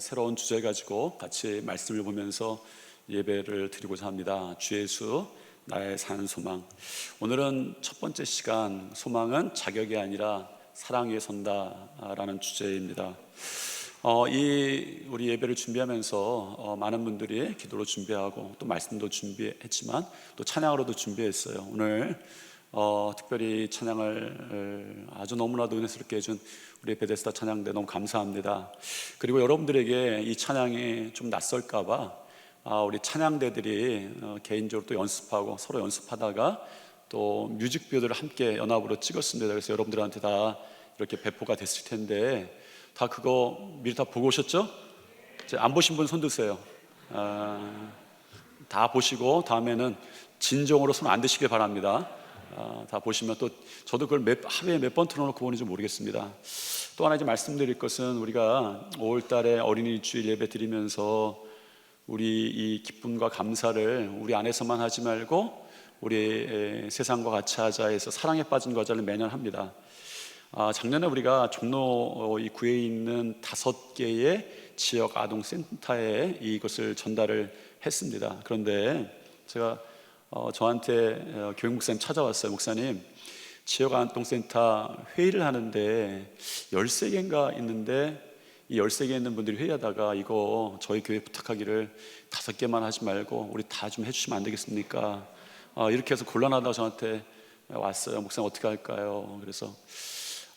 새로운 주제 가지고 같이 말씀을 보면서 예배를 드리고자 합니다. 주 예수 나의 산 소망. 오늘은 첫 번째 시간, 소망은 자격이 아니라 사랑 위에 선다라는 주제입니다. 우리 예배를 준비하면서 많은 분들이 기도로 준비하고 또 말씀도 준비했지만 또 찬양으로도 준비했어요. 오늘 특별히 찬양을 아주 너무나도 은혜스럽게 해준 우리 베데스다 찬양대 너무 감사합니다. 그리고 여러분들에게 이 찬양이 좀 낯설까봐 우리 찬양대들이 개인적으로 또 연습하고 서로 연습하다가 또 뮤직비디오를 함께 연합으로 찍었습니다. 그래서 여러분들한테 다 이렇게 배포가 됐을 텐데 다 그거 미리 다 보고 오셨죠? 안 보신 분 손 드세요. 다 보시고 다음에는 진정으로 손 안 드시길 바랍니다. 다 보시면 또 저도 그걸 하루에 몇 번 틀어놓고 보는지 모르겠습니다. 또 하나 이제 말씀드릴 것은 우리가 5월달에 어린이 주일 예배 드리면서 우리 이 기쁨과 감사를 우리 안에서만 하지 말고 우리 세상과 같이 하자 해서 사랑에 빠진 과제를 매년 합니다. 작년에 우리가 종로 이 구에 있는 5개의 지역 아동센터에 이것을 전달을 했습니다. 그런데 제가 저한테 교육 목사님 찾아왔어요. 목사님, 지역 아동센터 회의를 하는데 13개인가 있는데 이 13개 있는 분들이 회의하다가 이거 저희 교회 부탁하기를 5개만 하지 말고 우리 다 좀 해주시면 안 되겠습니까? 이렇게 해서 곤란하다고 저한테 왔어요. 목사님 어떻게 할까요? 그래서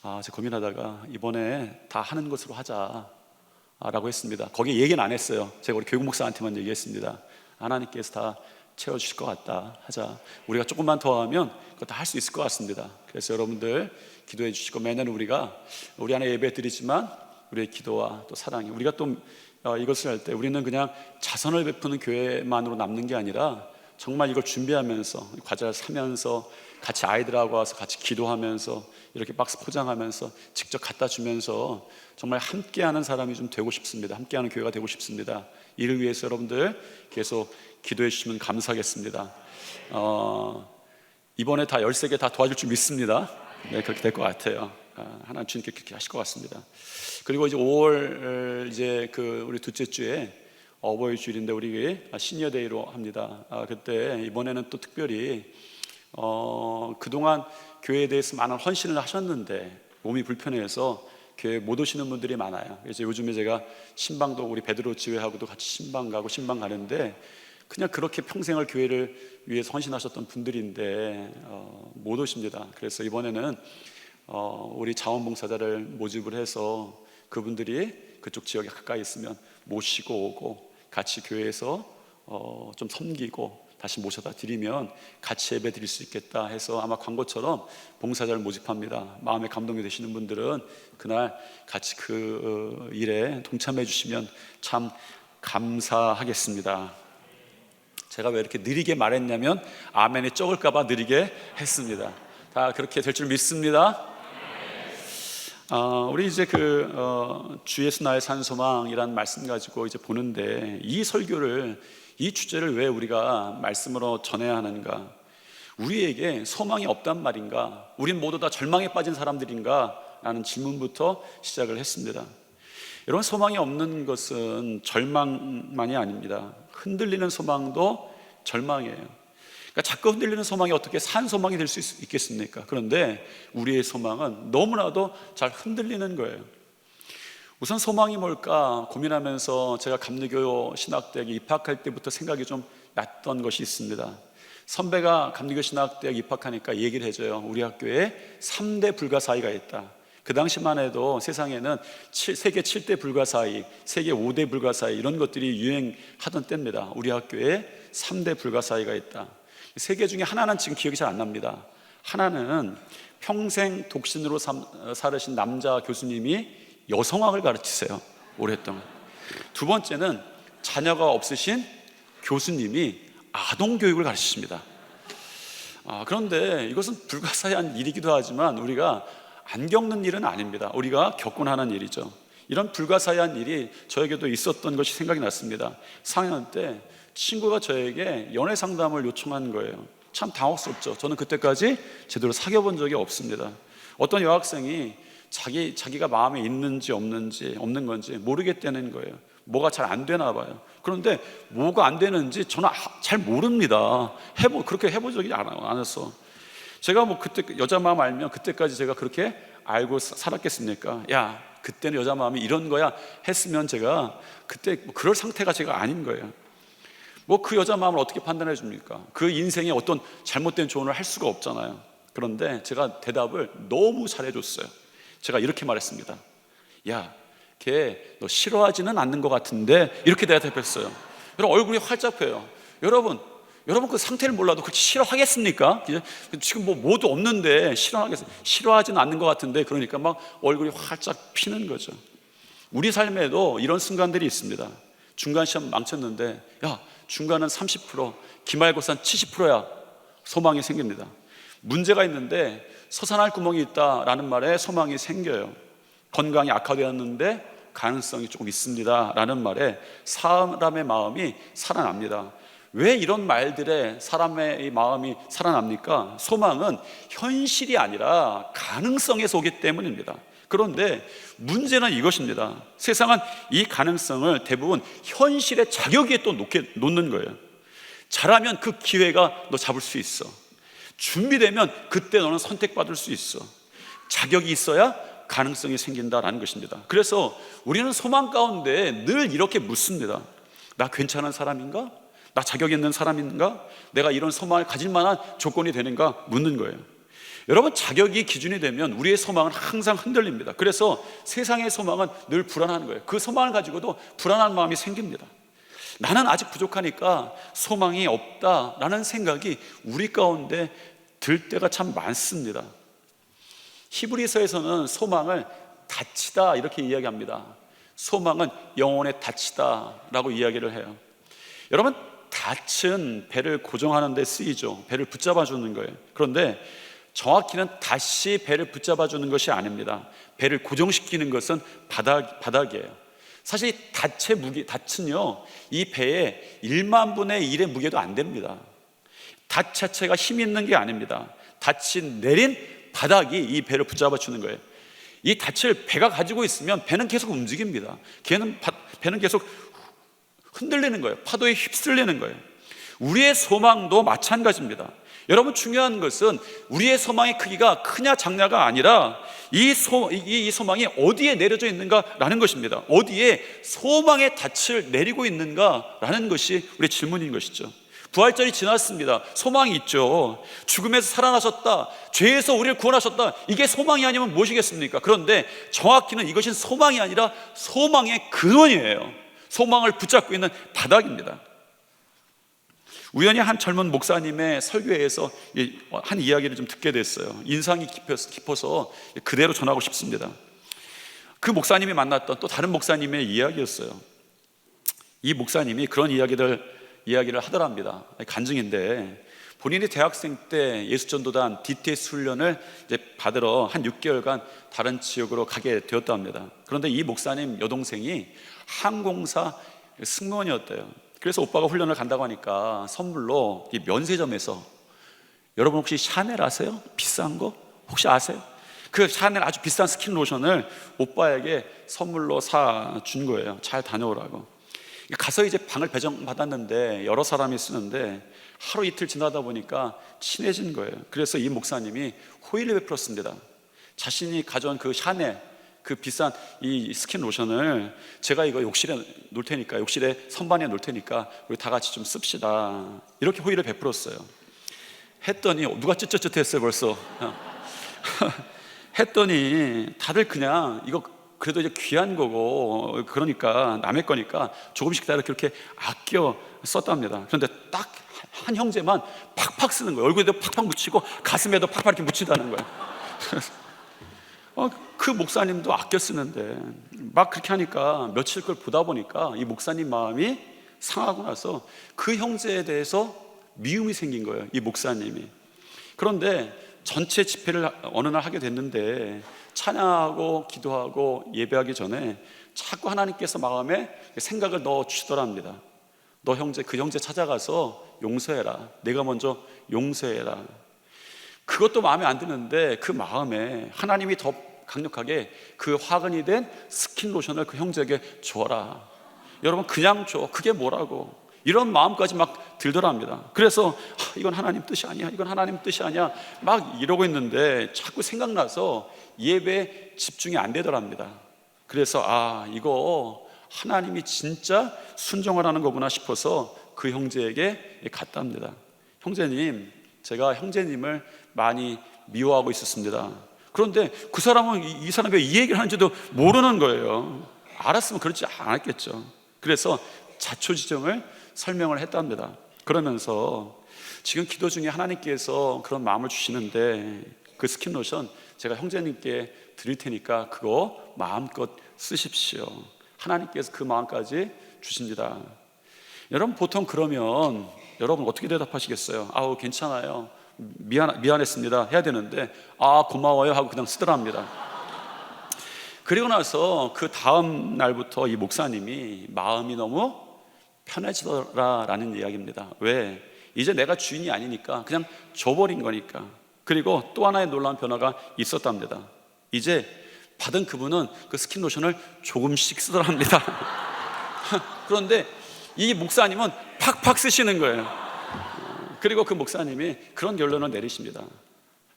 제가 고민하다가 이번에 다 하는 것으로 하자라고 했습니다. 거기에 얘기는 안 했어요. 제가 우리 교육 목사한테만 얘기했습니다. 하나님께서 다 채워주실 것 같다, 하자. 우리가 조금만 더 하면 그거 다 할 수 있을 것 같습니다. 그래서 여러분들 기도해 주시고, 매년 우리가 우리 안에 예배 드리지만 우리의 기도와 또 사랑이, 우리가 또 이것을 할 때 우리는 그냥 자선을 베푸는 교회만으로 남는 게 아니라 정말 이걸 준비하면서 과자를 사면서 같이 아이들하고 와서 같이 기도하면서 이렇게 박스 포장하면서 직접 갖다 주면서 정말 함께하는 사람이 좀 되고 싶습니다. 함께하는 교회가 되고 싶습니다. 이를 위해서 여러분들 계속 기도해 주시면 감사하겠습니다. 이번에 다 13개 다 도와줄 줄 믿습니다. 네, 그렇게 될 것 같아요. 하나님 주님께 그렇게 하실 것 같습니다. 그리고 이제 5월 이제 우리 둘째 주에 어버이 주일인데 우리 시니어데이로 합니다. 그때 이번에는 또 특별히 그동안 교회에 대해서 많은 헌신을 하셨는데 몸이 불편해서 교회 못 오시는 분들이 많아요. 그래서 요즘에 제가 신방도 우리 베드로 지회하고도 같이 신방 가고 신방 가는데 그냥 그렇게 평생을 교회를 위해서 헌신하셨던 분들인데 못 오십니다. 그래서 이번에는 우리 자원봉사자를 모집을 해서 그분들이 그쪽 지역에 가까이 있으면 모시고 오고 같이 교회에서 좀 섬기고 다시 모셔다 드리면 같이 예배 드릴 수 있겠다 해서 아마 광고처럼 봉사자를 모집합니다. 마음에 감동이 되시는 분들은 그날 같이 그 일에 동참해 주시면 참 감사하겠습니다. 제가 왜 이렇게 느리게 말했냐면 아멘이 적을까봐 느리게 했습니다. 다 그렇게 될 줄 믿습니다. 우리 이제 주 예수 나의 산 소망이라는 말씀 가지고 이제 보는데 이 설교를, 이 주제를 왜 우리가 말씀으로 전해야 하는가? 우리에게 소망이 없단 말인가? 우린 모두 다 절망에 빠진 사람들인가? 라는 질문부터 시작을 했습니다. 여러분, 소망이 없는 것은 절망만이 아닙니다. 흔들리는 소망도 절망이에요. 그러니까 자꾸 흔들리는 소망이 어떻게 산 소망이 될 수 있겠습니까? 그런데 우리의 소망은 너무나도 잘 흔들리는 거예요. 우선 소망이 뭘까 고민하면서 제가 감리교 신학대학에 입학할 때부터 생각이 좀 났던 것이 있습니다. 선배가 감리교 신학대학 입학하니까 얘기를 해줘요. 우리 학교에 3대 불가사의가 있다. 그 당시만 해도 세상에는 세계 7대 불가사의, 세계 5대 불가사의 이런 것들이 유행하던 때입니다. 우리 학교에 3대 불가사의가 있다. 세 개 중에 하나는 지금 기억이 잘 안 납니다. 하나는 평생 독신으로 살으신 남자 교수님이 여성학을 가르치세요, 오랫동안. 두 번째는 자녀가 없으신 교수님이 아동교육을 가르치십니다. 그런데 이것은 불가사의한 일이기도 하지만 우리가 안 겪는 일은 아닙니다. 우리가 겪곤 하는 일이죠. 이런 불가사의한 일이 저에게도 있었던 것이 생각이 났습니다. 4학년 때 친구가 저에게 연애 상담을 요청한 거예요. 참 당혹스럽죠. 저는 그때까지 제대로 사귀어 본 적이 없습니다. 어떤 여학생이 자기가 마음에 있는지 없는 건지 모르겠다는 거예요. 뭐가 잘 안 되나 봐요. 그런데 뭐가 안 되는지 저는 잘 모릅니다. 그렇게 해본 적이 않았어. 제가 뭐 그때 여자 마음 알면 그때까지 제가 그렇게 알고 살았겠습니까? 야, 그때는 여자 마음이 이런 거야 했으면 제가 그때 뭐 그럴 상태가 제가 아닌 거예요. 뭐 그 여자 마음을 어떻게 판단해 줍니까? 그 인생에 어떤 잘못된 조언을 할 수가 없잖아요. 그런데 제가 대답을 너무 잘해줬어요. 제가 이렇게 말했습니다. 야, 걔 너 싫어하지는 않는 것 같은데, 이렇게 대답했어요. 여러분, 얼굴이 활짝 펴요. 여러분 그 상태를 몰라도 그렇게 싫어하겠습니까? 지금 뭐 뭐도 없는데 싫어하지는 않는 것 같은데, 그러니까 막 얼굴이 활짝 피는 거죠. 우리 삶에도 이런 순간들이 있습니다. 중간 시험 망쳤는데, 야, 중간은 30%, 기말고사는 70%야. 소망이 생깁니다. 문제가 있는데 서산할 구멍이 있다라는 말에 소망이 생겨요. 건강이 악화되었는데 가능성이 조금 있습니다 라는 말에 사람의 마음이 살아납니다. 왜 이런 말들에 사람의 마음이 살아납니까? 소망은 현실이 아니라 가능성에서 오기 때문입니다. 그런데 문제는 이것입니다. 세상은 이 가능성을 대부분 현실의 자격 위에 또 놓는 거예요. 잘하면 그 기회가 너 잡을 수 있어. 준비되면 그때 너는 선택받을 수 있어. 자격이 있어야 가능성이 생긴다라는 것입니다. 그래서 우리는 소망 가운데 늘 이렇게 묻습니다. 나 괜찮은 사람인가? 나 자격 있는 사람인가? 내가 이런 소망을 가질 만한 조건이 되는가? 묻는 거예요. 여러분, 자격이 기준이 되면 우리의 소망은 항상 흔들립니다. 그래서 세상의 소망은 늘 불안한 거예요. 그 소망을 가지고도 불안한 마음이 생깁니다. 나는 아직 부족하니까 소망이 없다라는 생각이 우리 가운데 들 때가 참 많습니다. 히브리서에서는 소망을 닻이다 이렇게 이야기합니다. 소망은 영혼의 닻이다라고 이야기를 해요. 여러분, 닻은 배를 고정하는 데 쓰이죠. 배를 붙잡아 주는 거예요. 그런데 정확히는 닻이 배를 붙잡아 주는 것이 아닙니다. 배를 고정시키는 것은 바닥이에요. 사실 닻의 무게, 닻은요, 이 배의 1만 분의 1의 무게도 안 됩니다. 닻 자체가 힘이 있는 게 아닙니다. 닻이 내린 바닥이 이 배를 붙잡아 주는 거예요. 이 닻을 배가 가지고 있으면 배는 계속 움직입니다. 배는 계속 흔들리는 거예요. 파도에 휩쓸리는 거예요. 우리의 소망도 마찬가지입니다. 여러분, 중요한 것은 우리의 소망의 크기가 크냐 작냐가 아니라 이 소망이 어디에 내려져 있는가라는 것입니다. 어디에 소망의 닻을 내리고 있는가라는 것이 우리의 질문인 것이죠. 부활절이 지났습니다. 소망이 있죠. 죽음에서 살아나셨다, 죄에서 우리를 구원하셨다, 이게 소망이 아니면 무엇이겠습니까? 그런데 정확히는 이것은 소망이 아니라 소망의 근원이에요. 소망을 붙잡고 있는 바닥입니다. 우연히 한 젊은 목사님의 설교에서 한 이야기를 좀 듣게 됐어요. 인상이 깊어서 그대로 전하고 싶습니다. 그 목사님이 만났던 또 다른 목사님의 이야기였어요. 이 목사님이 그런 이야기를 하더랍니다. 간증인데, 본인이 대학생 때 예수전도단 DTS 훈련을 이제 받으러 한 6개월간 다른 지역으로 가게 되었답니다. 그런데 이 목사님 여동생이 항공사 승무원이었대요. 그래서 오빠가 훈련을 간다고 하니까 선물로 이 면세점에서, 여러분 혹시 샤넬 아세요? 비싼 거 혹시 아세요? 그 샤넬 아주 비싼 스킨 로션을 오빠에게 선물로 사준 거예요. 잘 다녀오라고. 가서 이제 방을 배정받았는데 여러 사람이 쓰는데 하루 이틀 지나다 보니까 친해진 거예요. 그래서 이 목사님이 호의를 베풀었습니다. 자신이 가져온 그 샤넬, 그 비싼 이 스킨 로션을 제가 이거 욕실에 놓을 테니까, 욕실에 선반에 놓을 테니까 우리 다 같이 좀 씁시다, 이렇게 호의를 베풀었어요. 했더니 누가 쯧쯧쯧했어요 벌써. 했더니 다들 그냥 이거 그래도 이제 귀한 거고 그러니까 남의 거니까 조금씩 다 이렇게 아껴 썼답니다. 그런데 딱 한 형제만 팍팍 쓰는 거예요. 얼굴에도 팍팍 묻히고 가슴에도 팍팍 이렇게 묻힌다는 거예요. 그 목사님도 아껴 쓰는데 막 그렇게 하니까 며칠 걸 보다 보니까 이 목사님 마음이 상하고 나서 그 형제에 대해서 미움이 생긴 거예요, 이 목사님이. 그런데 전체 집회를 어느 날 하게 됐는데 찬양하고 기도하고 예배하기 전에 자꾸 하나님께서 마음에 생각을 넣어 주시더랍니다. 너 형제, 그 형제 찾아가서 용서해라. 내가 먼저 용서해라. 그것도 마음에 안 드는데 그 마음에 하나님이 더 강력하게 그 화근이 된 스킨 로션을 그 형제에게 주어라. 여러분 그냥 줘, 그게 뭐라고, 이런 마음까지 막 들더랍니다. 그래서 이건 하나님 뜻이 아니야, 이건 하나님 뜻이 아니야 막 이러고 있는데 자꾸 생각나서 예배에 집중이 안 되더랍니다. 그래서 이거 하나님이 진짜 순종하라는 거구나 싶어서 그 형제에게 갔답니다. 형제님, 제가 형제님을 많이 미워하고 있었습니다. 그런데 그 사람은 이 사람이 왜 이 얘기를 하는지도 모르는 거예요. 알았으면 그렇지 않았겠죠. 그래서 자초지종을 설명을 했답니다. 그러면서 지금 기도 중에 하나님께서 그런 마음을 주시는데 그 스킨로션 제가 형제님께 드릴 테니까 그거 마음껏 쓰십시오. 하나님께서 그 마음까지 주십니다. 여러분 보통 그러면 여러분 어떻게 대답하시겠어요? 괜찮아요, 미안했습니다 해야 되는데 고마워요 하고 그냥 쓰더랍니다. 그리고 나서 그 다음 날부터 이 목사님이 마음이 너무 편해지더라라는 이야기입니다. 왜? 이제 내가 주인이 아니니까 그냥 줘버린 거니까. 그리고 또 하나의 놀라운 변화가 있었답니다. 이제 받은 그분은 그 스킨로션을 조금씩 쓰더랍니다. 그런데 이 목사님은 팍팍 쓰시는 거예요. 그리고 그 목사님이 그런 결론을 내리십니다.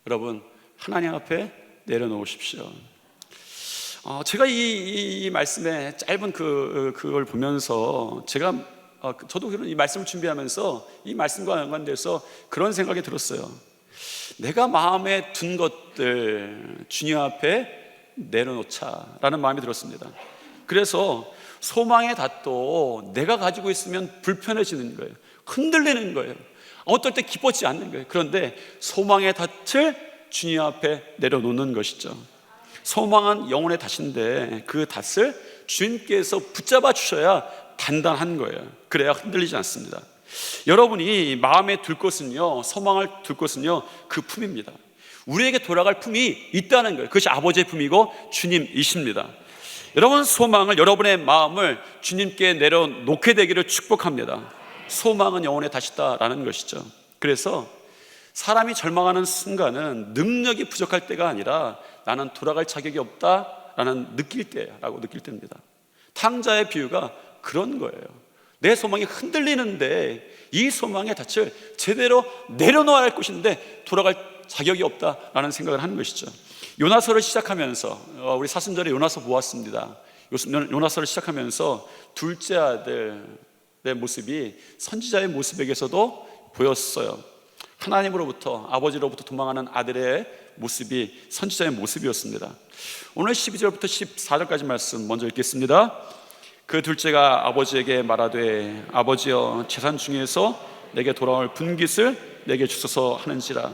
여러분, 하나님 앞에 내려놓으십시오. 제가 이 말씀의 짧은 그걸 보면서 저도 이 말씀을 준비하면서 이 말씀과 연관돼서 그런 생각이 들었어요. 내가 마음에 둔 것들 주님 앞에 내려놓자라는 마음이 들었습니다. 그래서 소망의 닷도 내가 가지고 있으면 불편해지는 거예요. 흔들리는 거예요. 어떨 때 기뻐지지 않는 거예요. 그런데 소망의 닷을 주님 앞에 내려놓는 것이죠. 소망은 영혼의 닷인데 그 닷을 주님께서 붙잡아 주셔야 단단한 거예요. 그래야 흔들리지 않습니다. 여러분이 마음에 둘 것은요, 소망을 둘 것은요, 그 품입니다. 우리에게 돌아갈 품이 있다는 거예요. 그것이 아버지의 품이고 주님이십니다. 여러분, 소망을, 여러분의 마음을 주님께 내려놓게 되기를 축복합니다. 소망은 영혼의 닷이다라는 것이죠. 그래서 사람이 절망하는 순간은 능력이 부족할 때가 아니라 나는 돌아갈 자격이 없다라는 느낄 때입니다. 탕자의 비유가 그런 거예요. 내 소망이 흔들리는데 이 소망의 닻을 제대로 내려놓아야 할 것인데 돌아갈 자격이 없다라는 생각을 하는 것이죠. 요나서를 시작하면서 우리 사순절에 요나서 보았습니다. 요나서를 시작하면서 둘째 아들의 모습이 선지자의 모습에게서도 보였어요. 하나님으로부터, 아버지로부터 도망하는 아들의 모습이 선지자의 모습이었습니다. 오늘 12절부터 14절까지 말씀 먼저 읽겠습니다. 그 둘째가 아버지에게 말하되 아버지여, 재산 중에서 내게 돌아올 분깃을 내게 주소서 하는지라.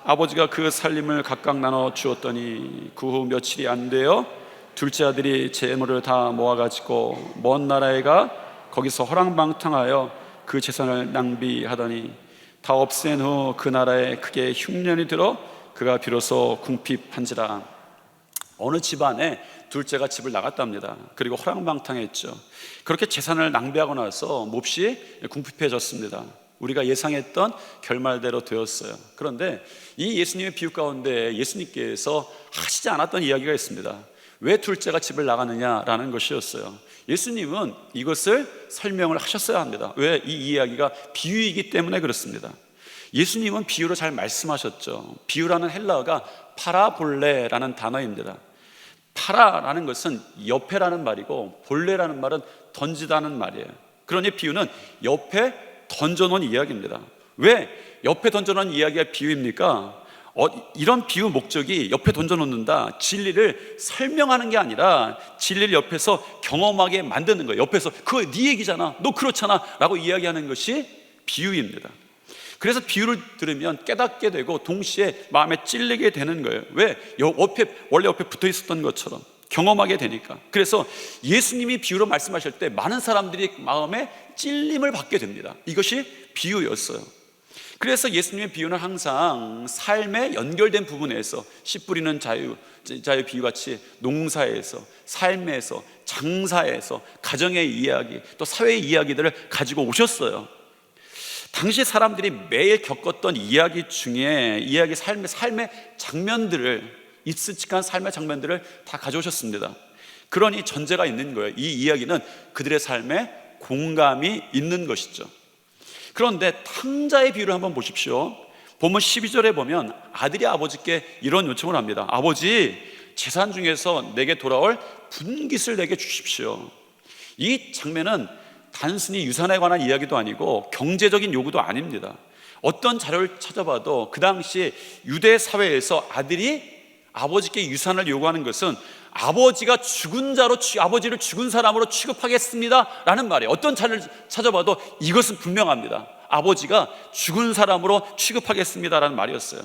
아버지가 그 살림을 각각 나눠 주었더니 그 후 며칠이 안 되어 둘째 아들이 재물을 다 모아가지고 먼 나라에 가 거기서 허랑방탕하여 그 재산을 낭비하더니 다 없앤 후 그 나라에 크게 흉년이 들어 그가 비로소 궁핍한지라. 어느 집안에 둘째가 집을 나갔답니다. 그리고 허랑방탕했죠. 그렇게 재산을 낭비하고 나서 몹시 궁핍해졌습니다. 우리가 예상했던 결말대로 되었어요. 그런데 이 예수님의 비유 가운데 예수님께서 하시지 않았던 이야기가 있습니다. 왜 둘째가 집을 나가느냐라는 것이었어요. 예수님은 이것을 설명을 하셨어야 합니다. 왜? 이 이야기가 비유이기 때문에 그렇습니다. 예수님은 비유로 잘 말씀하셨죠. 비유라는 헬라어가 파라볼레라는 단어입니다. 파라라는 것은 옆에라는 말이고 볼레라는 말은 던지다는 말이에요. 그러니 비유는 옆에 던져놓은 이야기입니다. 왜 옆에 던져놓은 이야기가 비유입니까? 이런 비유 목적이 옆에 던져놓는다, 진리를 설명하는 게 아니라 진리를 옆에서 경험하게 만드는 거예요. 옆에서 그거 네 얘기잖아, 너 그렇잖아 라고 이야기하는 것이 비유입니다. 그래서 비유를 들으면 깨닫게 되고 동시에 마음에 찔리게 되는 거예요. 왜? 원래 옆에 붙어 있었던 것처럼 경험하게 되니까. 그래서 예수님이 비유로 말씀하실 때 많은 사람들이 마음에 찔림을 받게 됩니다. 이것이 비유였어요. 그래서 예수님의 비유는 항상 삶에 연결된 부분에서 씨 뿌리는 자유 비유같이 농사에서, 삶에서, 장사에서, 가정의 이야기, 또 사회의 이야기들을 가지고 오셨어요. 당시 사람들이 매일 겪었던 이야기 중에 삶의 장면들을, 익숙한 삶의 장면들을 다 가져오셨습니다. 그러니 전제가 있는 거예요. 이 이야기는 그들의 삶에 공감이 있는 것이죠. 그런데 탕자의 비유를 한번 보십시오. 본문 12절에 보면 아들이 아버지께 이런 요청을 합니다. 아버지, 재산 중에서 내게 돌아올 분깃을 내게 주십시오. 이 장면은 단순히 유산에 관한 이야기도 아니고 경제적인 요구도 아닙니다. 어떤 자료를 찾아봐도 그 당시 유대 사회에서 아들이 아버지께 유산을 요구하는 것은 아버지가 죽은 자로, 아버지를 죽은 사람으로 취급하겠습니다 라는 말이에요. 어떤 자료를 찾아봐도 이것은 분명합니다. 아버지가 죽은 사람으로 취급하겠습니다 라는 말이었어요.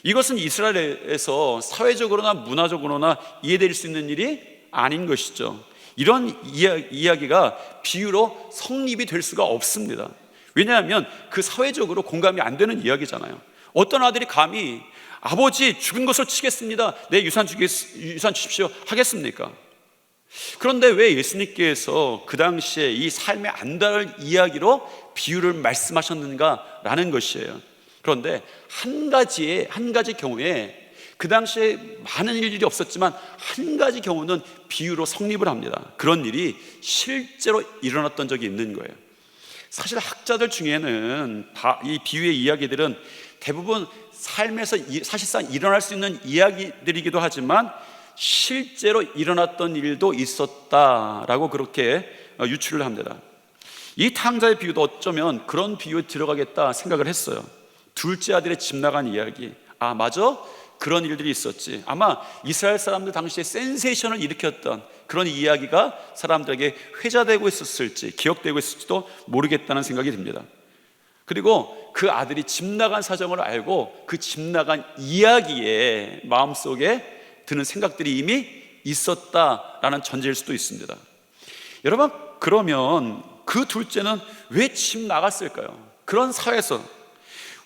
이것은 이스라엘에서 사회적으로나 문화적으로나 이해될 수 있는 일이 아닌 것이죠. 이런 이야기가 비유로 성립이 될 수가 없습니다. 왜냐하면 그 사회적으로 공감이 안 되는 이야기잖아요. 어떤 아들이 감히 아버지 죽은 것을 치겠습니다, 내 유산 주십시오 하겠습니까? 그런데 왜 예수님께서 그 당시에 이 삶의 안 닿을 이야기로 비유를 말씀하셨는가라는 것이에요. 그런데 한 가지 경우에 그 당시에 많은 일들이 없었지만 한 가지 경우는 비유로 성립을 합니다. 그런 일이 실제로 일어났던 적이 있는 거예요. 사실 학자들 중에는 이 비유의 이야기들은 대부분 삶에서 사실상 일어날 수 있는 이야기들이기도 하지만 실제로 일어났던 일도 있었다라고 그렇게 유추를 합니다. 이 탕자의 비유도 어쩌면 그런 비유에 들어가겠다 생각을 했어요. 둘째 아들의 집 나간 이야기. 아, 맞아? 그런 일들이 있었지. 아마 이스라엘 사람들 당시에 센세이션을 일으켰던 그런 이야기가 사람들에게 회자되고 있었을지, 기억되고 있을지도 모르겠다는 생각이 듭니다. 그리고 그 아들이 집 나간 사정을 알고 그 집 나간 이야기에 마음속에 드는 생각들이 이미 있었다라는 전제일 수도 있습니다. 여러분, 그러면 그 둘째는 왜 집 나갔을까요? 그런 사회에서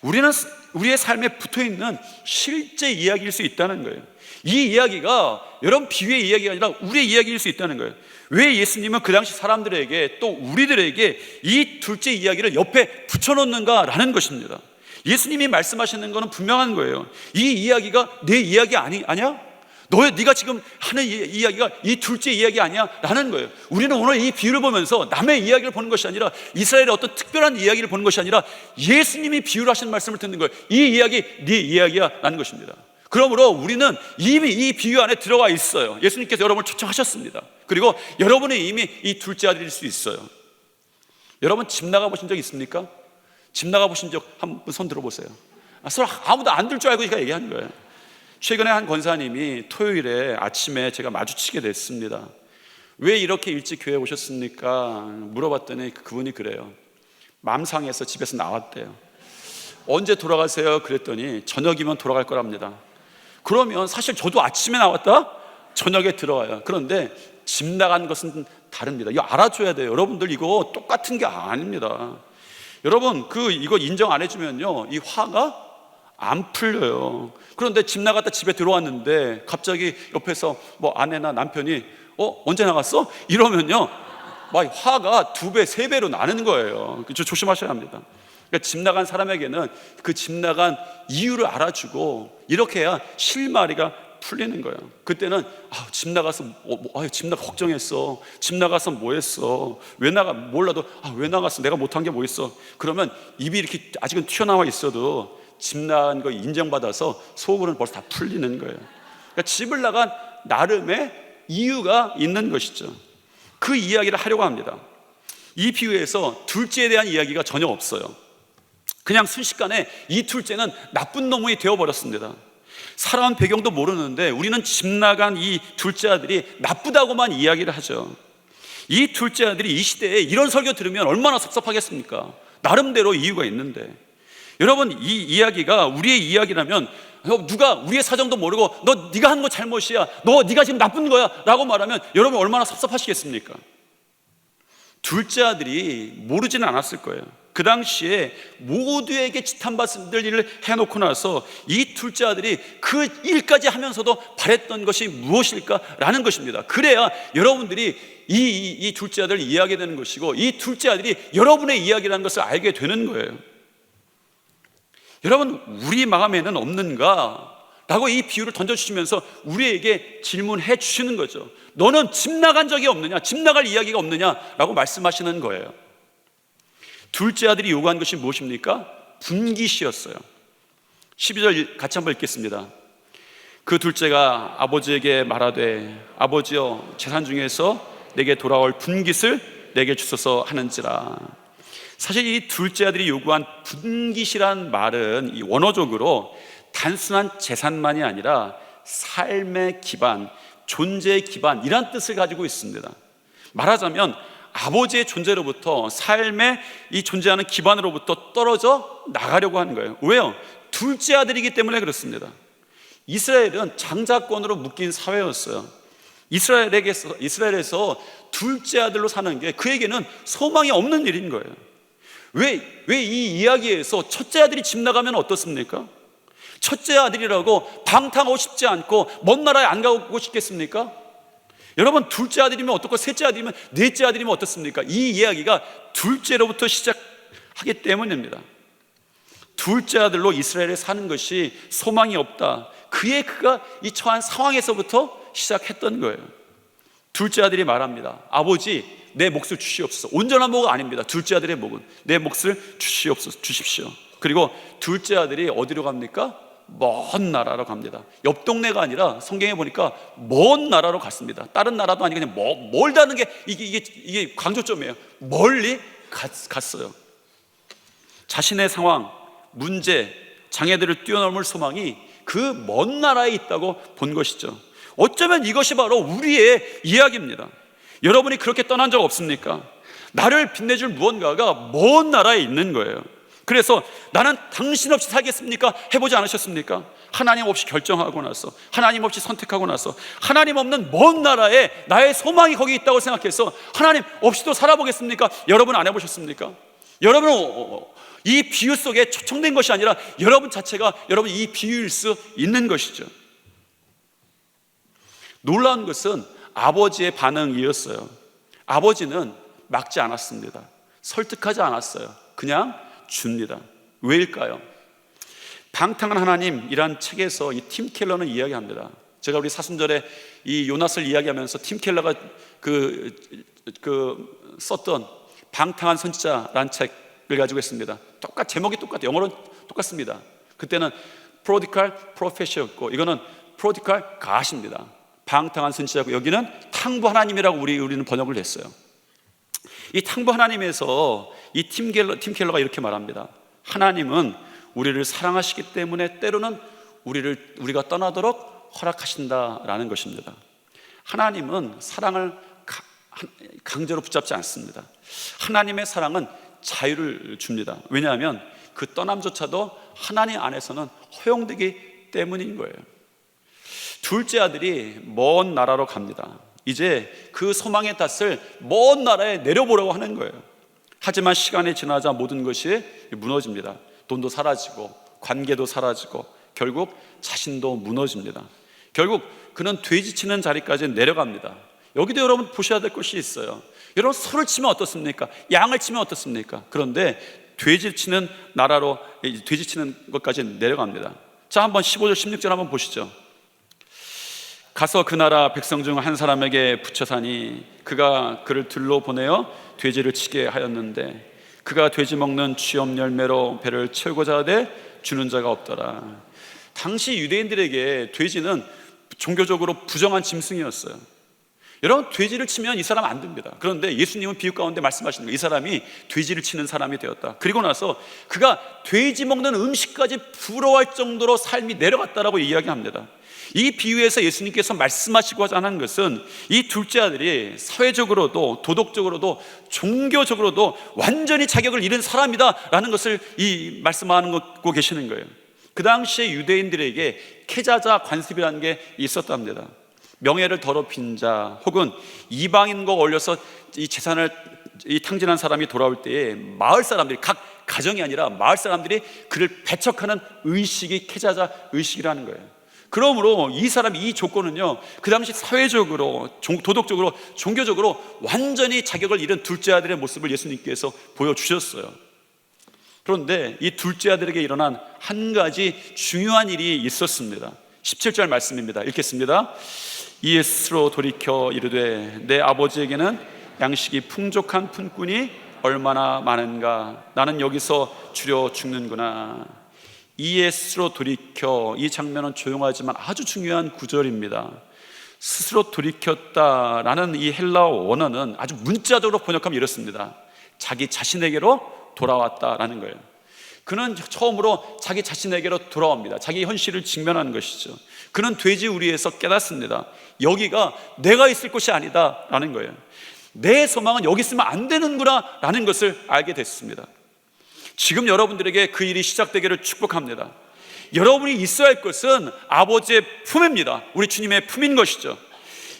우리는 우리의 삶에 붙어있는 실제 이야기일 수 있다는 거예요. 이 이야기가 여러분 비유의 이야기가 아니라 우리의 이야기일 수 있다는 거예요. 왜 예수님은 그 당시 사람들에게 또 우리들에게 이 둘째 이야기를 옆에 붙여놓는가라는 것입니다. 예수님이 말씀하시는 것은 분명한 거예요. 이 이야기가 내 이야기 아니야? 네가 지금 하는 이야기가 이 둘째 이야기 아니야? 라는 거예요. 우리는 오늘 이 비유를 보면서 남의 이야기를 보는 것이 아니라 이스라엘의 어떤 특별한 이야기를 보는 것이 아니라 예수님이 비유를 하시는 말씀을 듣는 거예요. 이 이야기 네 이야기야 라는 것입니다. 그러므로 우리는 이미 이 비유 안에 들어가 있어요. 예수님께서 여러분을 초청하셨습니다. 그리고 여러분은 이미 이 둘째 아들일 수 있어요. 여러분 집 나가 보신 적 있습니까? 집 나가 보신 적 한 번 손 들어보세요. 아무도 안 들 줄 알고 제가 얘기하는 거예요. 최근에 한 권사님이 토요일에 아침에 제가 마주치게 됐습니다. 왜 이렇게 일찍 교회에 오셨습니까? 물어봤더니 그분이 그래요. 맘 상해서 집에서 나왔대요. 언제 돌아가세요? 그랬더니 저녁이면 돌아갈 거랍니다. 그러면 사실 저도 아침에 나왔다 저녁에 들어와요. 그런데 집 나간 것은 다릅니다. 이거 알아줘야 돼요. 여러분들 이거 똑같은 게 아닙니다. 여러분 이거 인정 안 해주면요 이 화가 안 풀려요. 그런데 집 나갔다 집에 들어왔는데 갑자기 옆에서 뭐 아내나 남편이 언제 나갔어? 이러면요 막 화가 2배, 3배로 나는 거예요. 조심하셔야 합니다. 그러니까 집 나간 사람에게는 그 집 나간 이유를 알아주고 이렇게 해야 실마리가 풀리는 거예요. 그때는 집 나가서 집 나가 걱정했어. 집 나가서 뭐 했어? 왜 나가? 몰라도 왜 나갔어? 내가 못한 게 뭐 있어? 그러면 입이 이렇게 아직은 튀어나와 있어도 집 나간 거 인정받아서 속으로는 벌써 다 풀리는 거예요. 그러니까 집을 나간 나름의 이유가 있는 것이죠. 그 이야기를 하려고 합니다. 이 비유에서 둘째에 대한 이야기가 전혀 없어요. 그냥 순식간에 이 둘째는 나쁜 놈이 되어버렸습니다. 살아온 배경도 모르는데 우리는 집 나간 이 둘째 아들이 나쁘다고만 이야기를 하죠. 이 둘째 아들이 이 시대에 이런 설교 들으면 얼마나 섭섭하겠습니까? 나름대로 이유가 있는데 여러분 이 이야기가 우리의 이야기라면 누가 우리의 사정도 모르고 네가 한 거 잘못이야, 네가 지금 나쁜 거야 라고 말하면 여러분 얼마나 섭섭하시겠습니까? 둘째 아들이 모르지는 않았을 거예요. 그 당시에 모두에게 지탄받을 일을 해놓고 나서 이 둘째 아들이 그 일까지 하면서도 바랬던 것이 무엇일까라는 것입니다. 그래야 여러분들이 이 둘째 아들을 이해하게 되는 것이고 이 둘째 아들이 여러분의 이야기라는 것을 알게 되는 거예요. 여러분 우리 마음에는 없는가? 라고 이 비유를 던져주시면서 우리에게 질문해 주시는 거죠. 너는 집 나간 적이 없느냐? 집 나갈 이야기가 없느냐? 라고 말씀하시는 거예요. 둘째 아들이 요구한 것이 무엇입니까? 분깃이었어요. 12절 같이 한번 읽겠습니다. 그 둘째가 아버지에게 말하되 아버지여 재산 중에서 내게 돌아올 분깃을 내게 주소서 하는지라. 사실 이 둘째 아들이 요구한 분깃이란 말은 이 원어적으로 단순한 재산만이 아니라 삶의 기반, 존재의 기반, 이란 뜻을 가지고 있습니다. 말하자면 아버지의 존재로부터, 삶의 이 존재하는 기반으로부터 떨어져 나가려고 하는 거예요. 왜요? 둘째 아들이기 때문에 그렇습니다. 이스라엘은 장자권으로 묶인 사회였어요. 이스라엘에서 둘째 아들로 사는 게 그에게는 소망이 없는 일인 거예요. 왜 이 이야기에서 첫째 아들이 집 나가면 어떻습니까? 첫째 아들이라고 방탕하고 싶지 않고 먼 나라에 안 가고 싶겠습니까? 여러분, 둘째 아들이면 어떻고 셋째 아들이면 넷째 아들이면 어떻습니까? 이 이야기가 둘째로부터 시작하기 때문입니다. 둘째 아들로 이스라엘에 사는 것이 소망이 없다, 그가 이 처한 상황에서부터 시작했던 거예요. 둘째 아들이 말합니다. 아버지, 내 몫을 주시옵소서. 온전한 목은 아닙니다. 둘째 아들의 목은 내 몫을 주십시오. 그리고 둘째 아들이 어디로 갑니까? 먼 나라로 갑니다. 옆 동네가 아니라 성경에 보니까 먼 나라로 갔습니다. 다른 나라도 아니고 그냥 멀다는 게 이게 강조점이에요. 멀리 갔어요. 자신의 상황, 문제, 장애들을 뛰어넘을 소망이 그 먼 나라에 있다고 본 것이죠. 어쩌면 이것이 바로 우리의 이야기입니다. 여러분이 그렇게 떠난 적 없습니까? 나를 빛내줄 무언가가 먼 나라에 있는 거예요. 그래서 나는 당신 없이 살겠습니까? 해보지 않으셨습니까? 하나님 없이 결정하고 나서, 하나님 없이 선택하고 나서, 하나님 없는 먼 나라에 나의 소망이 거기 있다고 생각해서 하나님 없이도 살아보겠습니까? 여러분 안 해보셨습니까? 여러분은 이 비유 속에 초청된 것이 아니라 여러분 자체가 여러분 이 비유일 수 있는 것이죠. 놀라운 것은 아버지의 반응이었어요. 아버지는 막지 않았습니다. 설득하지 않았어요. 그냥 줍니다. 왜일까요? 방탕한 하나님이란 책에서 이 팀 켈러는 이야기합니다. 제가 우리 사순절에 이 요나스를 이야기하면서 팀 켈러가 썼던 방탕한 선지자라는 책을 가지고 있습니다. 제목이 똑같아요. 영어로는 똑같습니다. 그때는 prodigal prophet였고 이거는 prodigal God입니다. 방탕한 선지자고 여기는 탕부 하나님이라고 우리는 번역을 했어요. 이 탕부 하나님에서 이 팀 켈러가 이렇게 말합니다. 하나님은 우리를 사랑하시기 때문에 때로는 우리가 떠나도록 허락하신다라는 것입니다. 하나님은 사랑을 강제로 붙잡지 않습니다. 하나님의 사랑은 자유를 줍니다. 왜냐하면 그 떠남조차도 하나님 안에서는 허용되기 때문인 거예요. 둘째 아들이 먼 나라로 갑니다. 이제 그 소망의 탓을 먼 나라에 내려보려고 하는 거예요. 하지만 시간이 지나자 모든 것이 무너집니다. 돈도 사라지고 관계도 사라지고 결국 자신도 무너집니다. 결국 그는 돼지 치는 자리까지 내려갑니다. 여기도 여러분 보셔야 될 것이 있어요. 여러분, 소를 치면 어떻습니까? 양을 치면 어떻습니까? 그런데 돼지 치는 것까지 내려갑니다. 자, 한번 15절 16절 한번 보시죠. 가서 그 나라 백성 중 한 사람에게 붙여 사니 그가 그를 들로 보내어 돼지를 치게 하였는데 그가 돼지 먹는 취업 열매로 배를 채우고자 하되 주는 자가 없더라. 당시 유대인들에게 돼지는 종교적으로 부정한 짐승이었어요. 여러분, 돼지를 치면 이 사람 안 됩니다. 그런데 예수님은 비유 가운데 말씀하시는 거예요. 이 사람이 돼지를 치는 사람이 되었다. 그리고 나서 그가 돼지 먹는 음식까지 부러워할 정도로 삶이 내려갔다라고 이야기합니다. 이 비유에서 예수님께서 말씀하시고자 하는 것은 이 둘째 아들이 사회적으로도 도덕적으로도 종교적으로도 완전히 자격을 잃은 사람이다라는 것을 말씀하고 계시는 거예요. 그 당시에 유대인들에게 케자자 관습이라는 게 있었답니다. 명예를 더럽힌 자 혹은 이방인과 어울려서 이 재산을 탕진한 사람이 돌아올 때에 마을 사람들이, 각 가정이 아니라 마을 사람들이 그를 배척하는 의식이 케자자 의식이라는 거예요. 그러므로 이 사람이, 이 조건은요, 그 당시 사회적으로, 도덕적으로, 종교적으로 완전히 자격을 잃은 둘째 아들의 모습을 예수님께서 보여주셨어요. 그런데 이 둘째 아들에게 일어난 한 가지 중요한 일이 있었습니다. 17절 말씀입니다. 읽겠습니다. 이에 스스로 돌이켜 이르되 내 아버지에게는 양식이 풍족한 품꾼이 얼마나 많은가. 나는 여기서 주려 죽는구나. 이에 스스로 돌이켜, 이 장면은 조용하지만 아주 중요한 구절입니다. 스스로 돌이켰다라는 이 헬라어 원어는 아주 문자적으로 번역하면 이렇습니다. 자기 자신에게로 돌아왔다라는 거예요. 그는 처음으로 자기 자신에게로 돌아옵니다. 자기 현실을 직면하는 것이죠. 그는 돼지 우리에서 깨닫습니다. 여기가 내가 있을 곳이 아니다라는 거예요. 내 소망은 여기 있으면 안 되는구나 라는 것을 알게 됐습니다. 지금 여러분들에게 그 일이 시작되기를 축복합니다. 여러분이 있어야 할 것은 아버지의 품입니다. 우리 주님의 품인 것이죠.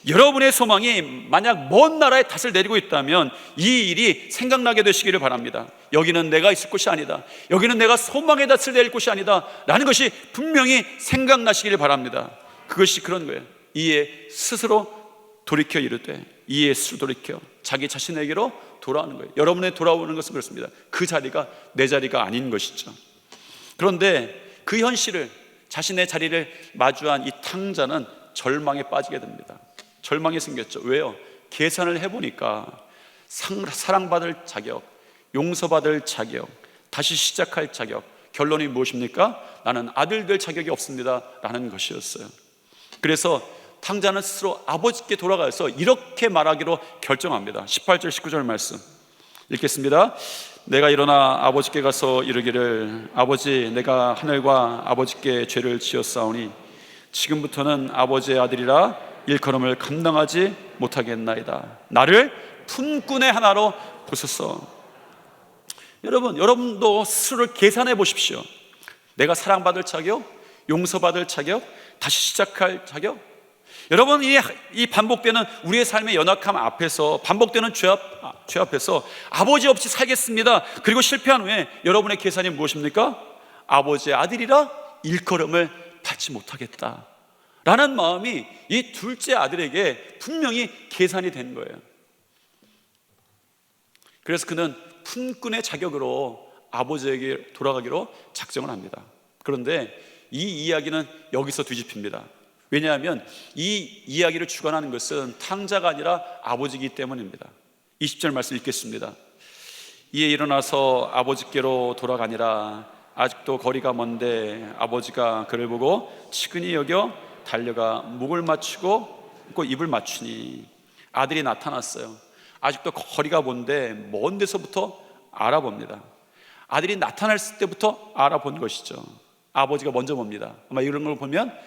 여러분의 소망이 만약 먼 나라에 탓을 내리고 있다면 이 일이 생각나게 되시기를 바랍니다. 여기는 내가 있을 곳이 아니다. 여기는 내가 소망의 탓을 내릴 곳이 아니다 라는 것이 분명히 생각나시기를 바랍니다. 그것이 그런 거예요. 이에 스스로 돌이켜 이르되, 이에 스스로 돌이켜 자기 자신에게로 돌아오는 거예요. 여러분의 돌아오는 것은 그렇습니다. 그 자리가 내 자리가 아닌 것이죠. 그런데 그 현실을, 자신의 자리를 마주한 이 탕자는 절망에 빠지게 됩니다. 절망이 생겼죠. 왜요? 계산을 해보니까 사랑받을 자격, 용서받을 자격, 다시 시작할 자격, 결론이 무엇입니까? 나는 아들 될 자격이 없습니다 라는 것이었어요. 그래서 탕자는 스스로 아버지께 돌아가서 이렇게 말하기로 결정합니다. 18절 19절 말씀 읽겠습니다. 내가 일어나 아버지께 가서 이르기를 아버지, 내가 하늘과 아버지께 죄를 지었사오니 지금부터는 아버지의 아들이라 일컬음을 감당하지 못하겠나이다. 나를 품꾼의 하나로 보소서. 여러분도 스스로를 계산해 보십시오. 내가 사랑받을 자격, 용서받을 자격, 다시 시작할 자격. 여러분, 이 반복되는 우리의 삶의 연약함 앞에서, 반복되는 죄 앞에서 아버지 없이 살겠습니다. 그리고 실패한 후에 여러분의 계산이 무엇입니까? 아버지의 아들이라 일컬음을 받지 못하겠다 라는 마음이 이 둘째 아들에게 분명히 계산이 된 거예요. 그래서 그는 품꾼의 자격으로 아버지에게 돌아가기로 작정을 합니다. 그런데 이 이야기는 여기서 뒤집힙니다. 왜냐하면 이 이야기를 주관하는 것은 탕자가 아니라 아버지이기 때문입니다. 20절 말씀 읽겠습니다. 이에 일어나서 아버지께로 돌아가니라. 아직도 거리가 먼데 아버지가 그를 보고 측은히 여겨 달려가 목을 맞추고 입을 맞추니. 아들이 나타났어요. 아직도 거리가 먼 데서부터 알아봅니다. 아들이 나타났을 때부터 알아본 것이죠. 아버지가 먼저 봅니다. 아마 이런 걸 보면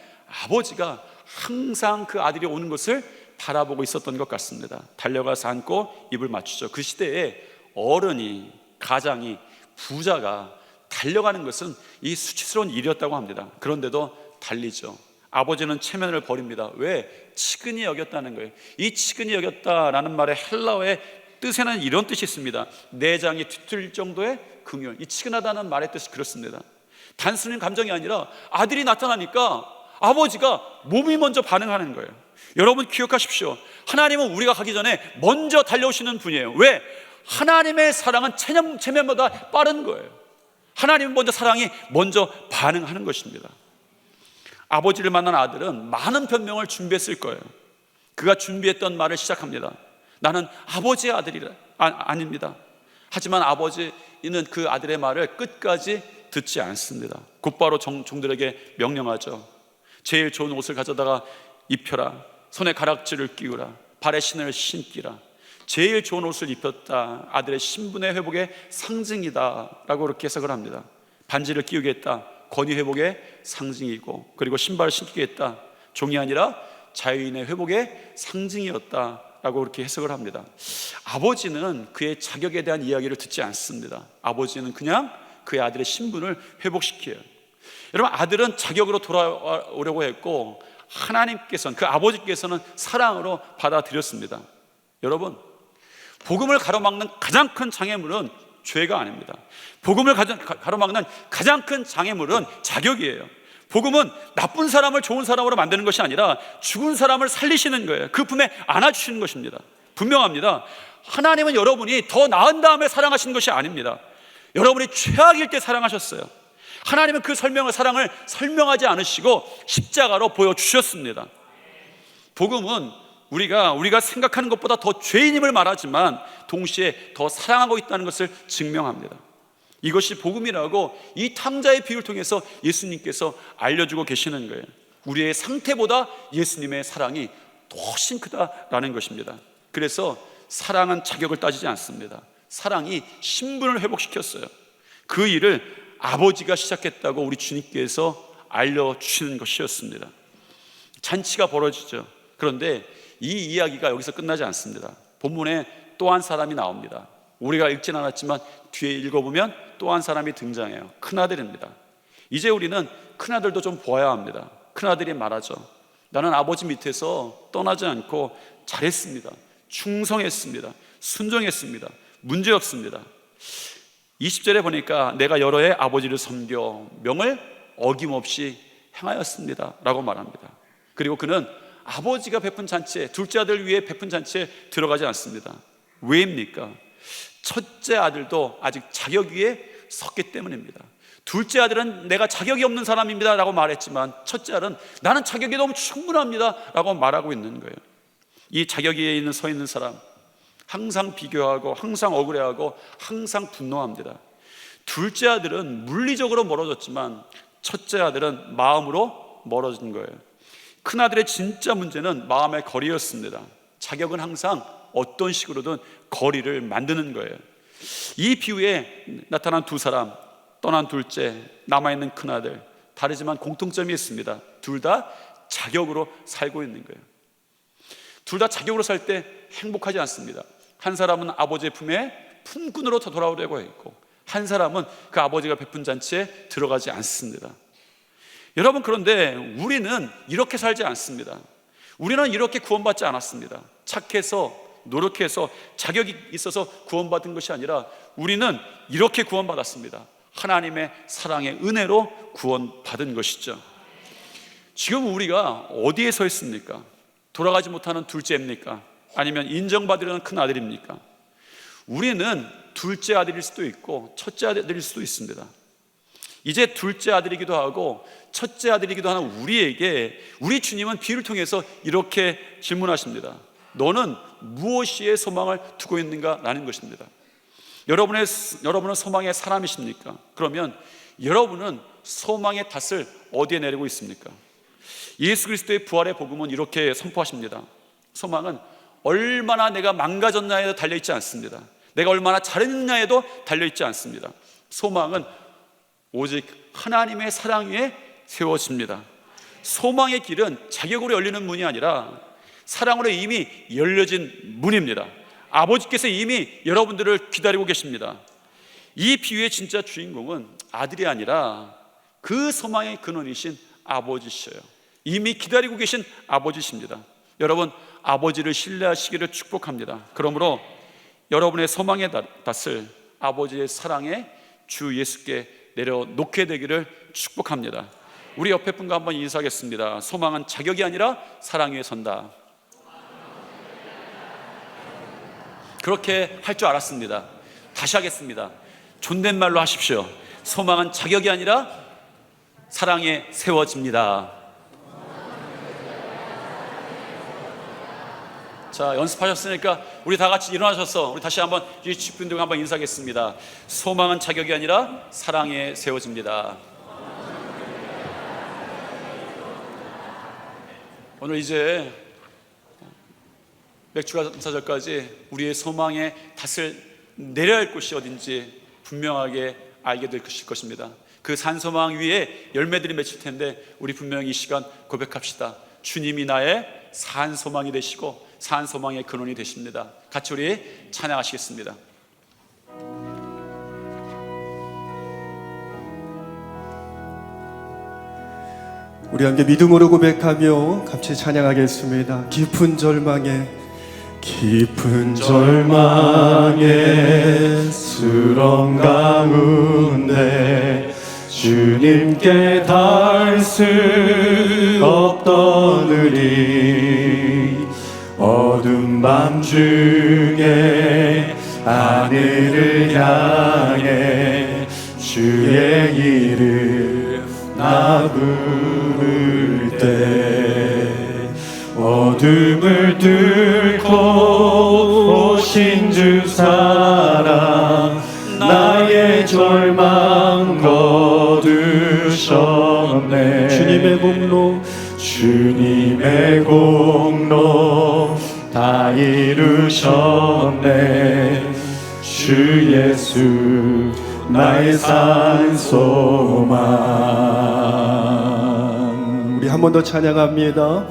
아버지가 항상 그 아들이 오는 것을 바라보고 있었던 것 같습니다. 달려가서 안고 입을 맞추죠. 그 시대에 어른이, 가장이, 부자가 달려가는 것은 이 수치스러운 일이었다고 합니다. 그런데도 달리죠. 아버지는 체면을 버립니다. 왜? 측은히 여겼다는 거예요. 이 측은히 여겼다라는 말의 헬라어의 뜻에는 이런 뜻이 있습니다. 내장이 뒤틀릴 정도의 긍휼. 이 측은하다는 말의 뜻이 그렇습니다. 단순한 감정이 아니라 아들이 나타나니까 아버지가 몸이 먼저 반응하는 거예요. 여러분 기억하십시오. 하나님은 우리가 가기 전에 먼저 달려오시는 분이에요. 왜? 하나님의 사랑은 체면보다 빠른 거예요. 하나님은 사랑이 먼저 반응하는 것입니다. 아버지를 만난 아들은 많은 변명을 준비했을 거예요. 그가 준비했던 말을 시작합니다. 나는 아버지의 아들이라 아닙니다. 하지만 아버지는 그 아들의 말을 끝까지 듣지 않습니다. 곧바로 종들에게 명령하죠. 제일 좋은 옷을 가져다가 입혀라. 손에 가락지를 끼우라. 발에 신을 신기라. 제일 좋은 옷을 입혔다. 아들의 신분의 회복의 상징이다 라고 그렇게 해석을 합니다. 반지를 끼우겠다. 권위 회복의 상징이고, 그리고 신발을 신기겠다. 종이 아니라 자유인의 회복의 상징이었다 라고 그렇게 해석을 합니다. 아버지는 그의 자격에 대한 이야기를 듣지 않습니다. 아버지는 그냥 그의 아들의 신분을 회복시켜요. 여러분, 아들은 자격으로 돌아오려고 했고, 하나님께서는, 그 아버지께서는 사랑으로 받아들였습니다. 여러분, 복음을 가로막는 가장 큰 장애물은 죄가 아닙니다. 복음을 가로막는 가장 큰 장애물은 자격이에요. 복음은 나쁜 사람을 좋은 사람으로 만드는 것이 아니라 죽은 사람을 살리시는 거예요. 그 품에 안아주시는 것입니다. 분명합니다. 하나님은 여러분이 더 나은 다음에 사랑하시는 것이 아닙니다. 여러분이 최악일 때 사랑하셨어요. 하나님은 그 사랑을 설명하지 않으시고 십자가로 보여주셨습니다. 복음은 우리가 생각하는 것보다 더 죄인임을 말하지만 동시에 더 사랑하고 있다는 것을 증명합니다. 이것이 복음이라고 이 탕자의 비유를 통해서 예수님께서 알려주고 계시는 거예요. 우리의 상태보다 예수님의 사랑이 훨씬 크다라는 것입니다. 그래서 사랑은 자격을 따지지 않습니다. 사랑이 신분을 회복시켰어요. 그 일을 아버지가 시작했다고 우리 주님께서 알려주시는 것이었습니다. 잔치가 벌어지죠. 그런데 이 이야기가 여기서 끝나지 않습니다. 본문에 또 한 사람이 나옵니다. 우리가 읽진 않았지만 뒤에 읽어보면 또 한 사람이 등장해요. 큰아들입니다. 이제 우리는 큰아들도 좀 보아야 합니다. 큰아들이 말하죠. 나는 아버지 밑에서 떠나지 않고 잘했습니다. 충성했습니다. 순종했습니다. 문제없습니다. 20절에 보니까 내가 여러 해 아버지를 섬겨 명을 어김없이 행하였습니다 라고 말합니다. 그리고 그는 아버지가 베푼 잔치에, 둘째 아들 위해 베푼 잔치에 들어가지 않습니다. 왜입니까? 첫째 아들도 아직 자격 위에 섰기 때문입니다. 둘째 아들은 내가 자격이 없는 사람입니다 라고 말했지만 첫째 아들은 나는 자격이 너무 충분합니다 라고 말하고 있는 거예요. 이 자격 위에 서 있는 사람, 항상 비교하고 항상 억울해하고 항상 분노합니다. 둘째 아들은 물리적으로 멀어졌지만 첫째 아들은 마음으로 멀어진 거예요. 큰아들의 진짜 문제는 마음의 거리였습니다. 자격은 항상 어떤 식으로든 거리를 만드는 거예요. 이 비유에 나타난 두 사람, 떠난 둘째, 남아있는 큰아들, 다르지만 공통점이 있습니다. 둘 다 자격으로 살고 있는 거예요. 둘 다 자격으로 살 때 행복하지 않습니다. 한 사람은 아버지의 품에 품꾼으로 돌아오려고 했고, 한 사람은 그 아버지가 베푼 잔치에 들어가지 않습니다. 여러분, 그런데 우리는 이렇게 살지 않습니다. 우리는 이렇게 구원받지 않았습니다. 착해서, 노력해서, 자격이 있어서 구원받은 것이 아니라 우리는 이렇게 구원받았습니다. 하나님의 사랑의 은혜로 구원받은 것이죠. 지금 우리가 어디에 서 있습니까? 돌아가지 못하는 둘째입니까? 아니면 인정받으려는 큰 아들입니까? 우리는 둘째 아들일 수도 있고 첫째 아들일 수도 있습니다. 이제 둘째 아들이기도 하고 첫째 아들이기도 하는 우리에게 우리 주님은 비유를 통해서 이렇게 질문하십니다. 너는 무엇이에 소망을 두고 있는가? 라는 것입니다. 여러분은 소망의 사람이십니까? 그러면 여러분은 소망의 닷을 어디에 내리고 있습니까? 예수 그리스도의 부활의 복음은 이렇게 선포하십니다. 소망은 얼마나 내가 망가졌나에도 달려있지 않습니다. 내가 얼마나 잘했느냐에도 달려있지 않습니다. 소망은 오직 하나님의 사랑 위에 세워집니다. 소망의 길은 자격으로 열리는 문이 아니라 사랑으로 이미 열려진 문입니다. 아버지께서 이미 여러분들을 기다리고 계십니다. 이 비유의 진짜 주인공은 아들이 아니라 그 소망의 근원이신 아버지셔요. 이미 기다리고 계신 아버지십니다. 여러분, 아버지를 신뢰하시기를 축복합니다. 그러므로 여러분의 소망의 닷을 아버지의 사랑에 주 예수께 내려놓게 되기를 축복합니다. 우리 옆에 분과 한번 인사하겠습니다. 소망은 자격이 아니라 사랑 위에 선다. 그렇게 할 줄 알았습니다. 다시 하겠습니다. 존댓말로 하십시오. 소망은 자격이 아니라 사랑에 세워집니다. 자, 연습하셨으니까 우리 다 같이 일어나셔서 우리 다시 한번 이 집분들과 한번 인사하겠습니다. 소망은 자격이 아니라 사랑에 세워집니다. 오늘 이제 맥주감사절까지 우리의 소망의 닷을 내려야 할 곳이 어딘지 분명하게 알게 될 것입니다. 그 산소망 위에 열매들이 맺힐 텐데 우리 분명히 이 시간 고백합시다. 주님이 나의 산소망이 되시고 산소망의 근원이 되십니다. 같이 우리 찬양하시겠습니다. 우리 함께 믿음으로 고백하며 같이 찬양하겠습니다. 깊은 절망에 수렁 가운데 주님께 닿을 수 없던 우리 어두운 밤 중에 하늘을 향해 주의 이름 나 부를 때 어둠을 뚫고 오신 주 사랑 나의 절망 거두셨네. 주님의 공로 다 이루셨네. 주 예수 나의 산소망. 우리 한 번 더 찬양합니다.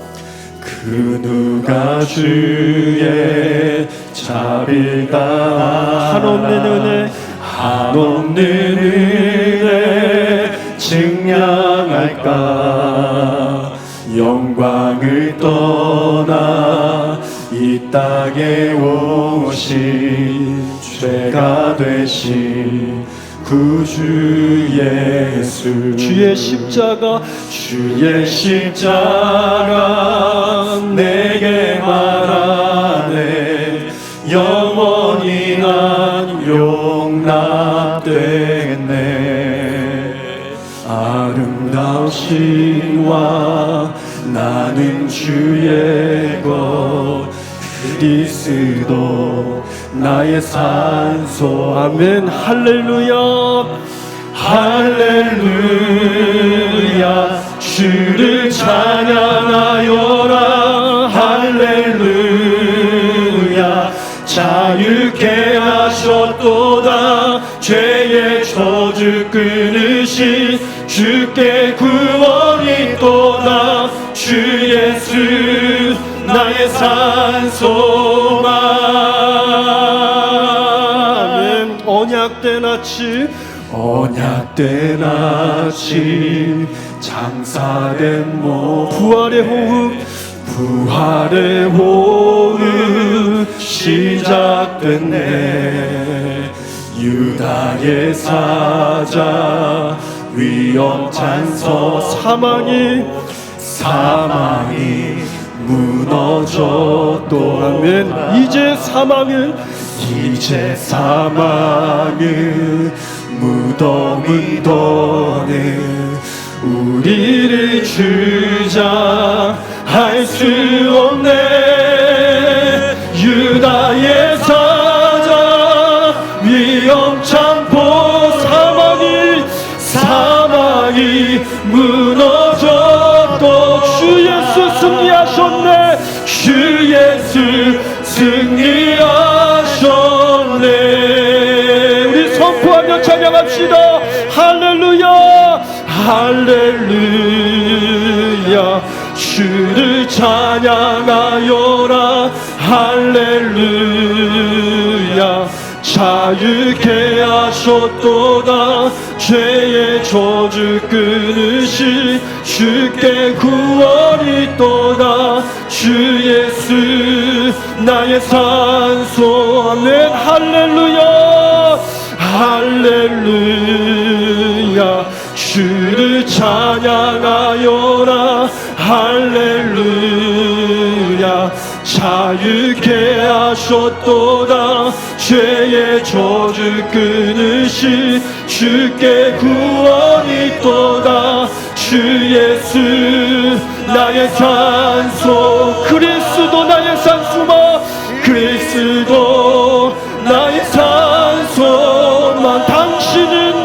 그 누가 주의 자비가 한없는 은혜 증량할까. 영광을 떠나 이 땅에 오신 죄가 되신 구주 예수. 주의 십자가 내게 말하네. 영원히 난 용납됐네. 아름다우신 왕 나는 주의 것 그리스도 나의 산소. 아멘. 할렐루야 할렐루야. 주를 찬양하여라. 할렐루야. 자유케 하셨도다. 죄의 저주 끊으신 주께 구원이 또다. 주 예수 나의 산소망. 언약된 아침 장사된 몸 부활의 호흡 시작됐네. 유다의 사자 위험찬서 사망이 무너졌도. 아멘. 이제 사망은 무덤이더는 우리를 주장할 수 없네. 유다의 사자 위험찬 사망이 무너졌도. 주 예수 승리하셨네. 주 예수 승리하셨네. 우리 선포하며 찬양합시다. 할렐루야 할렐루야. 주를 찬양하여라. 할렐루야. 자유케 하셨도다. 죄의 저주 끊으신 주께 구원이 또다. 주 예수 나의 산소. 아멘. 할렐루야 할렐루야. 주를 찬양하여라. 할렐루야. 자유케 하셨도다. 죄의 저주 끊으신 주께 구원이 또다. 주 예수 나의 산소. 그리스도 나의 산소만. 그리스도 나의 산소만. 당신은